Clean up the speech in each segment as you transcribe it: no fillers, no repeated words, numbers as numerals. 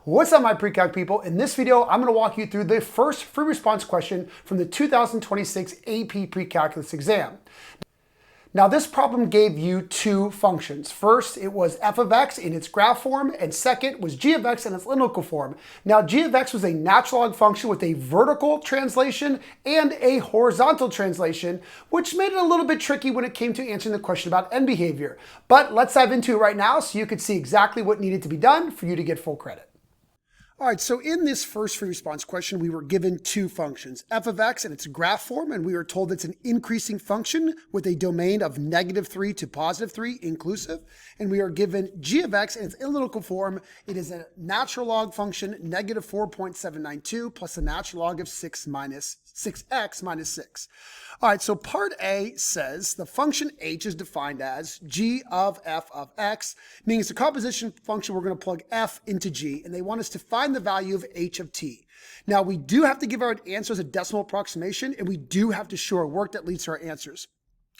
What's up, my pre-calc people? In this video, I'm going to walk you through the first free response question from the 2026 AP Precalculus Exam. Now, this problem gave you two functions. First, it was f of x in its graph form, and second was g of x in its analytical form. Now, g of x was a natural log function with a vertical translation and a horizontal translation, which made it a little bit tricky when it came to answering the question about end behavior. But let's dive into it right now so you could see exactly what needed to be done for you to get full credit. All right, so in this first free response question, we were given two functions, f of x in its graph form, and we were told it's an increasing function with a domain of -3 to +3 inclusive. And we are given g of x in its analytical form. It is a natural log function, -4.792 plus a natural log of 6x minus 6. All right, so part A says the function h is defined as g of f of x, meaning it's a composition function. We're going to plug f into g, and they want us to find the value of h of t. Now, we do have to give our answer as a decimal approximation, and we do have to show our work that leads to our answers.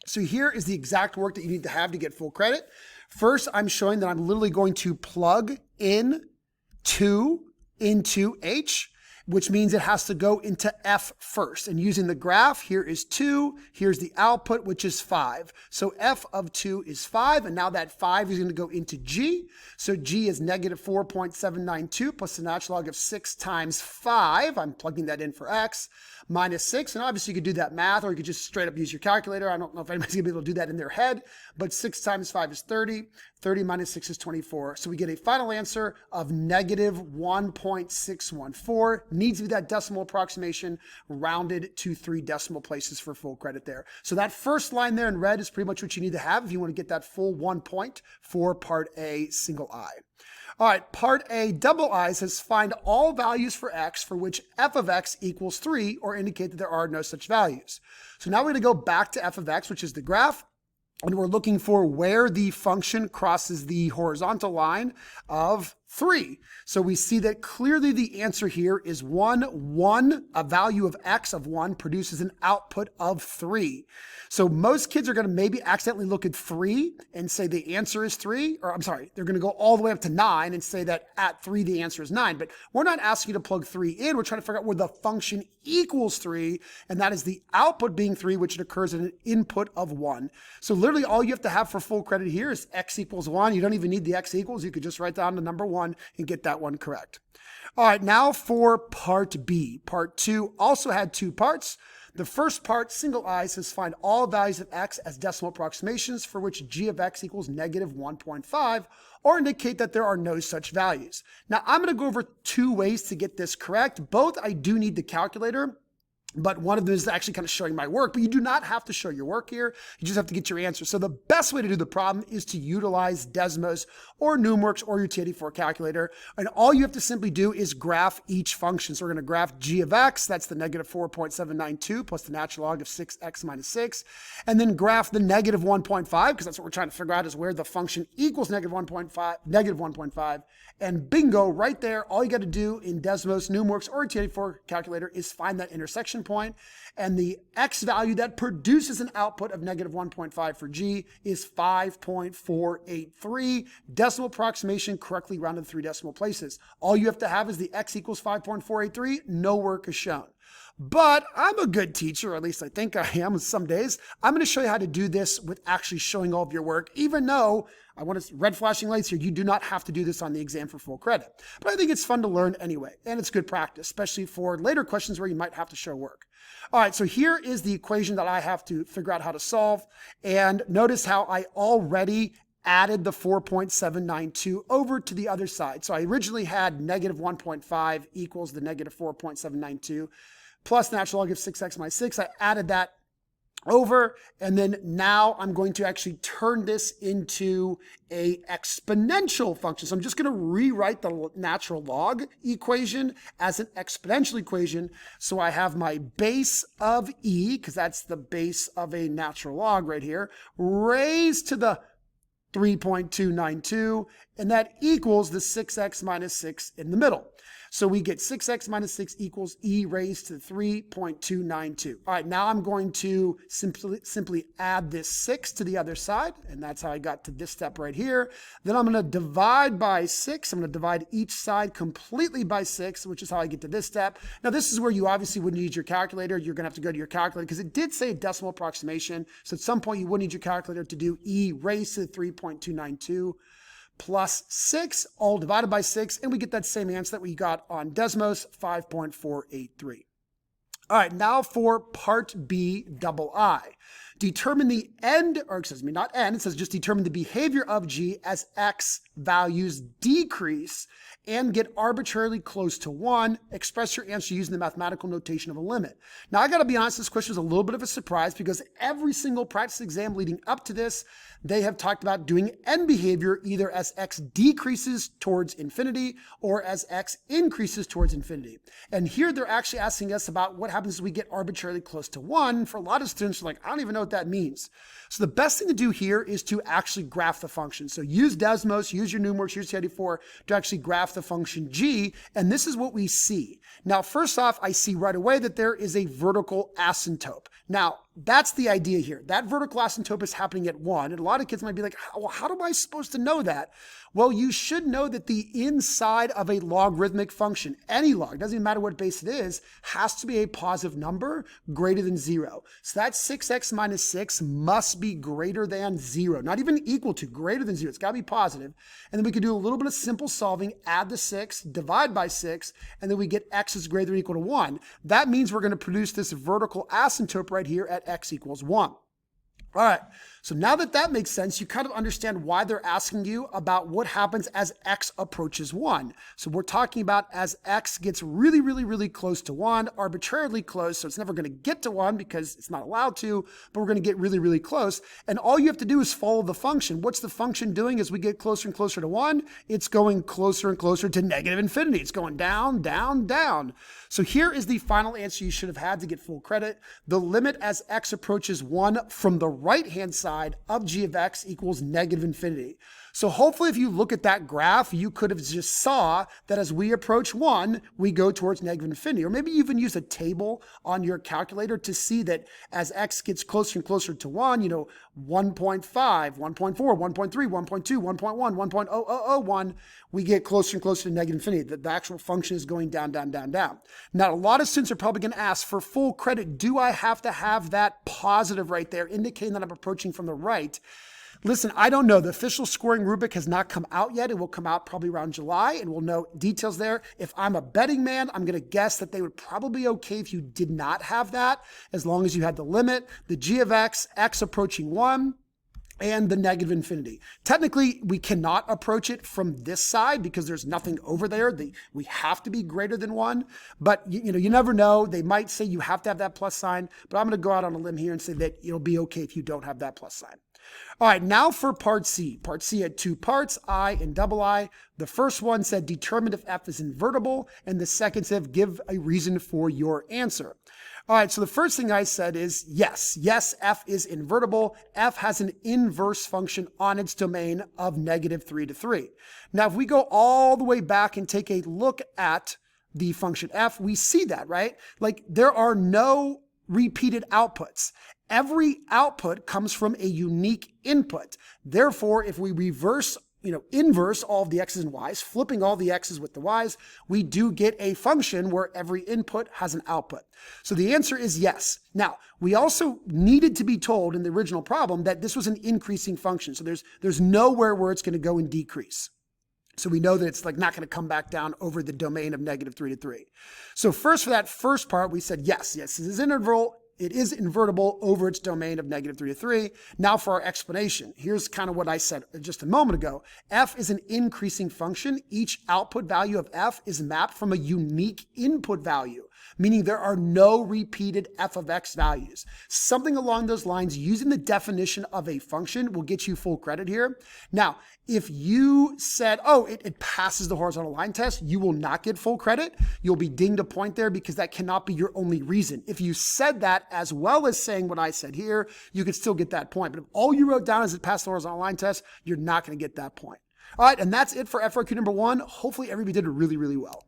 So here is the exact work that you need to have to get full credit. First, I'm showing that I'm literally going to plug in 2 into h, which means it has to go into f first. And using the graph, here is 2, here's the output, which is 5. So f of 2 is 5, and now that 5 is going to go into g. So g is -4.792 plus the natural log of 6 times 5. I'm plugging that in for x, minus 6. And obviously you could do that math, or you could just straight up use your calculator. I don't know if anybody's going to be able to do that in their head, but 6 times 5 is 30. 30 minus 6 is 24. So we get a final answer of -1.614. Needs to be that decimal approximation rounded to 3 decimal places for full credit there. So that first line there in red is pretty much what you need to have if you want to get that full 1 point for part A single I. All right, part A double I says find all values for x for which f of x equals 3 or indicate that there are no such values. So now we're going to go back to f of x, which is the graph. And we're looking for where the function crosses the horizontal line of 3. So we see that clearly the answer here is 1. A value of x of 1 produces an output of 3. So most kids are going to maybe accidentally look at 3 and say the answer is 3. Or I'm sorry, they're going to go all the way up to 9 and say that at 3 the answer is 9. But we're not asking you to plug 3 in. We're trying to figure out where the function equals 3. And that is the output being 3, which occurs in an input of 1. So literally all you have to have for full credit here is x equals 1. You don't even need the x equals. You could just write down the number 1 and get that one correct. All right, now for part B. Part 2 also had 2 parts. The first part, single I, says find all values of x as decimal approximations for which g of x equals -1.5 or indicate that there are no such values. Now, I'm going to go over 2 ways to get this correct. Both I do need the calculator, but one of them is actually kind of showing my work. But you do not have to show your work here. You just have to get your answer. So the best way to do the problem is to utilize Desmos or Numworks or your T84 calculator. And all you have to simply do is graph each function. So we're going to graph g of x. That's the -4.792 plus the natural log of 6x minus 6. And then graph the -1.5, because that's what we're trying to figure out is where the function equals -1.5. And bingo, right there, all you got to do in Desmos, Numworks, or T84 calculator is find that intersection point, and the x value that produces an output of -1.5 for g is 5.483. Decimal approximation correctly rounded to 3 decimal places. All you have to have is the x equals 5.483. No work is shown. But I'm a good teacher, or at least I think I am some days. I'm going to show you how to do this with actually showing all of your work, even though I want to red flashing lights here. You do not have to do this on the exam for full credit. But I think it's fun to learn anyway, and it's good practice, especially for later questions where you might have to show work. All right, so here is the equation that I have to figure out how to solve. And notice how I already added the 4.792 over to the other side. So I originally had -1.5 equals the -4.792 plus natural log of 6x minus 6. I added that over, and then now I'm going to actually turn this into a exponential function. So I'm just going to rewrite the natural log equation as an exponential equation. So I have my base of e, because that's the base of a natural log right here, raised to the 3.292, and that equals the 6x minus 6 in the middle. So we get 6x minus 6 equals e raised to 3.292. All right, now I'm going to simply add this 6 to the other side, and that's how I got to this step right here. Then I'm going to divide by 6. I'm going to divide each side completely by 6, which is how I get to this step. Now, this is where you obviously would need your calculator. You're going to have to go to your calculator because it did say a decimal approximation. So at some point, you would need your calculator to do e raised to 3.292. plus 6, all divided by 6, and we get that same answer that we got on Desmos, 5.483. All right, now for part B, double I. Determine the end, or excuse me, not end, it says just determine the behavior of G as X values decrease and get arbitrarily close to 1. Express your answer using the mathematical notation of a limit. Now, I got to be honest, this question was a little bit of a surprise because every single practice exam leading up to this, they have talked about doing end behavior either as X decreases towards infinity or as X increases towards infinity. And here they're actually asking us about what happens as we get arbitrarily close to 1. For a lot of students, they're like, I don't even know what that means. So the best thing to do here is to actually graph the function. So use Desmos, use your numerics, use TI-84 to actually graph the function G, and this is what we see. Now, first off, I see right away that there is a vertical asymptote. Now, that's the idea here. That vertical asymptote is happening at 1, and a lot of kids might be like, how am I supposed to know that? Well, you should know that the inside of a logarithmic function, any log, doesn't even matter what base it is, has to be a positive number greater than 0. So that 6x minus 6 must be greater than 0, not even equal to, greater than 0. It's got to be positive. And then we can do a little bit of simple solving, add the 6, divide by 6, and then we get x is greater than or equal to 1. That means we're going to produce this vertical asymptote right here at x equals 1. All right, so now that that makes sense, you kind of understand why they're asking you about what happens as x approaches 1. So we're talking about as x gets really, really, really close to 1, arbitrarily close, so it's never going to get to 1 because it's not allowed to, but we're going to get really, really close. And all you have to do is follow the function. What's the function doing as we get closer and closer to 1? It's going closer and closer to negative infinity. It's going down, down, down. So here is the final answer you should have had to get full credit. The limit as x approaches 1 from the right-hand side of g of x equals negative infinity. So hopefully if you look at that graph, you could have just saw that as we approach 1, we go towards negative infinity. Or maybe you even use a table on your calculator to see that as x gets closer and closer to 1, 1.5, 1.4, 1.3, 1.2, 1.1, 1.0001, we get closer and closer to negative infinity. The actual function is going down, down, down, down. Now, a lot of students are probably going to ask, for full credit, do I have to have that positive right there indicating that I'm approaching from the right? Listen, I don't know. The official scoring rubric has not come out yet. It will come out probably around July, and we'll know details there. If I'm a betting man, I'm going to guess that they would probably be okay if you did not have that, as long as you had the limit, the g of x, x approaching 1, and the negative infinity. Technically, we cannot approach it from this side because there's nothing over there. We have to be greater than 1, but you never know. They might say you have to have that plus sign, but I'm going to go out on a limb here and say that it'll be okay if you don't have that plus sign. All right, now for part C. Part C had two parts, I and double I. The first one said determine if f is invertible, and the second said give a reason for your answer. All right, so the first thing I said is yes, f is invertible. F has an inverse function on its domain of -3 to 3. Now, if we go all the way back and take a look at the function f, we see that, right? Like there are no repeated outputs. Every output comes from a unique input. Therefore, if we inverse all of the x's and y's, flipping all the x's with the y's, we do get a function where every input has an output. So the answer is yes. Now, we also needed to be told in the original problem that this was an increasing function. So there's nowhere where it's going to go and decrease. So we know that it's like not going to come back down over the domain of -3 to 3. So first, for that first part, we said yes, this is it is invertible over its domain of -3 to 3. Now for our explanation. Here's kind of what I said just a moment ago. F is an increasing function. Each output value of f is mapped from a unique input value, meaning there are no repeated f of x values. Something along those lines, using the definition of a function, will get you full credit here. Now, if you said, oh, it passes the horizontal line test, you will not get full credit. You'll be dinged a point there because that cannot be your only reason. If you said that as well as saying what I said here, you could still get that point. But if all you wrote down is it passed the horizontal line test, you're not going to get that point. All right, and that's it for FRQ number 1. Hopefully everybody did really, really well.